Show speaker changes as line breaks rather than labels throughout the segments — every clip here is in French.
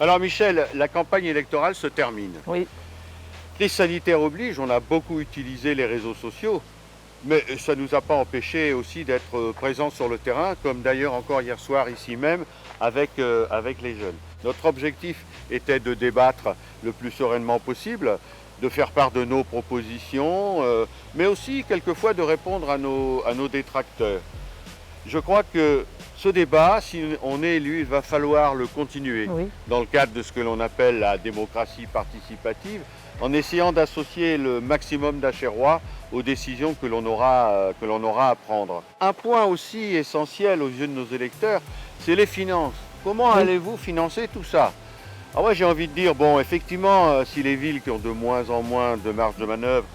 Alors Michel, la campagne électorale se termine.
Oui,
Crise sanitaire oblige, on a beaucoup utilisé les réseaux sociaux, mais ça ne nous a pas empêché aussi d'être présents sur le terrain, comme d'ailleurs encore hier soir ici même avec les jeunes. Notre objectif était de débattre le plus sereinement possible, de faire part de nos propositions, mais aussi quelquefois de répondre à nos détracteurs. Je crois que ce débat, si on est élu, il va falloir le continuer
oui.
dans le cadre de ce que l'on appelle la démocratie participative, en essayant d'associer le maximum d'Achérois aux décisions que l'on aura à prendre. Un point aussi essentiel aux yeux de nos électeurs, c'est les finances. Comment
Oui.
allez-vous financer tout ça? Alors moi j'ai envie de dire, bon effectivement, si les villes qui ont de moins en moins de marge de manœuvre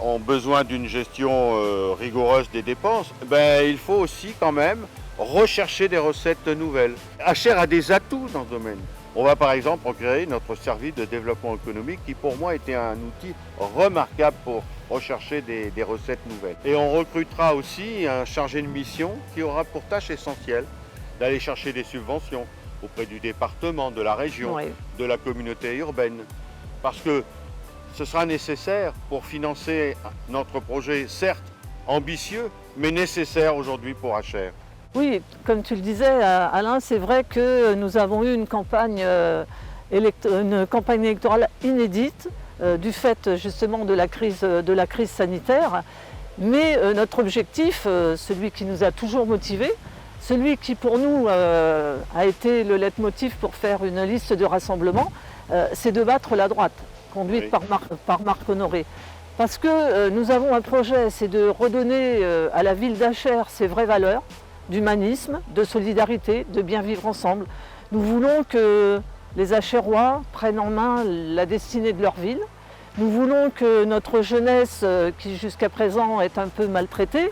ont besoin d'une gestion rigoureuse des dépenses, il faut aussi quand même rechercher des recettes nouvelles. Achères a des atouts dans ce domaine. On va par exemple en créer notre service de développement économique qui pour moi était un outil remarquable pour rechercher des recettes nouvelles. Et on recrutera aussi un chargé de mission qui aura pour tâche essentielle d'aller chercher des subventions auprès du département, de la région,
Oui.
de la communauté urbaine. Parce que ce sera nécessaire pour financer notre projet, certes ambitieux, mais nécessaire aujourd'hui pour Achères.
Oui, comme tu le disais, Alain, c'est vrai que nous avons eu une campagne électorale inédite du fait justement de la crise sanitaire. Mais notre objectif, celui qui nous a toujours motivés, celui qui pour nous a été le leitmotiv pour faire une liste de rassemblement, c'est de battre la droite, conduite
Oui.
par Marc Honoré. Parce que nous avons un projet, c'est de redonner à la ville d'Achères ses vraies valeurs, d'humanisme, de solidarité, de bien vivre ensemble. Nous voulons que les Achérois prennent en main la destinée de leur ville. Nous voulons que notre jeunesse, qui jusqu'à présent est un peu maltraitée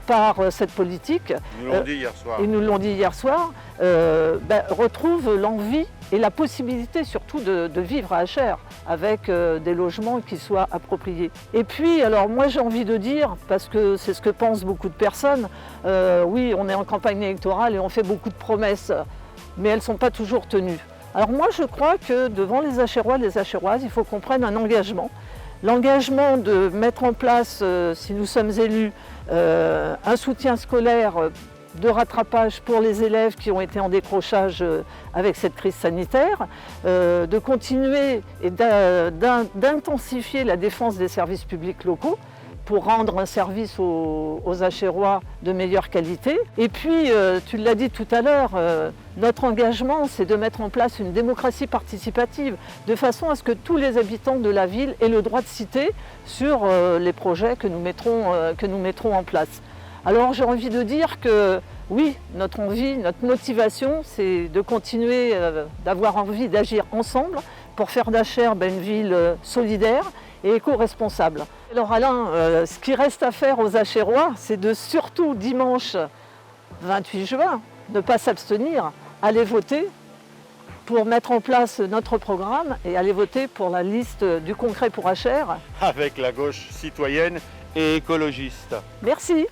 par cette politique,
Ils nous l'ont dit hier soir.
ils nous l'ont dit hier soir, retrouve l'envie et la possibilité surtout de vivre à Achères avec des logements qui soient appropriés. Et puis, alors moi j'ai envie de dire, parce que c'est ce que pensent beaucoup de personnes, oui, on est en campagne électorale et on fait beaucoup de promesses, mais elles ne sont pas toujours tenues. Alors moi je crois que devant les Achérois, les Achéroises, il faut qu'on prenne un engagement. L'engagement de mettre en place, si nous sommes élus, un soutien scolaire de rattrapage pour les élèves qui ont été en décrochage avec cette crise sanitaire, de continuer et d'intensifier la défense des services publics locaux pour rendre un service aux Achérois de meilleure qualité. Et puis, tu l'as dit tout à l'heure, notre engagement, c'est de mettre en place une démocratie participative, de façon à ce que tous les habitants de la ville aient le droit de citer sur les projets que nous mettrons en place. Alors j'ai envie de dire que oui, notre envie, notre motivation, c'est de continuer d'avoir envie d'agir ensemble pour faire d'Achères une ville solidaire et éco-responsable. Alors Alain, ce qui reste à faire aux Achérois, c'est de surtout dimanche 28 juin, ne pas s'abstenir, aller voter pour mettre en place notre programme et aller voter pour la liste du Concret pour Achères.
Avec la gauche citoyenne et écologiste.
Merci.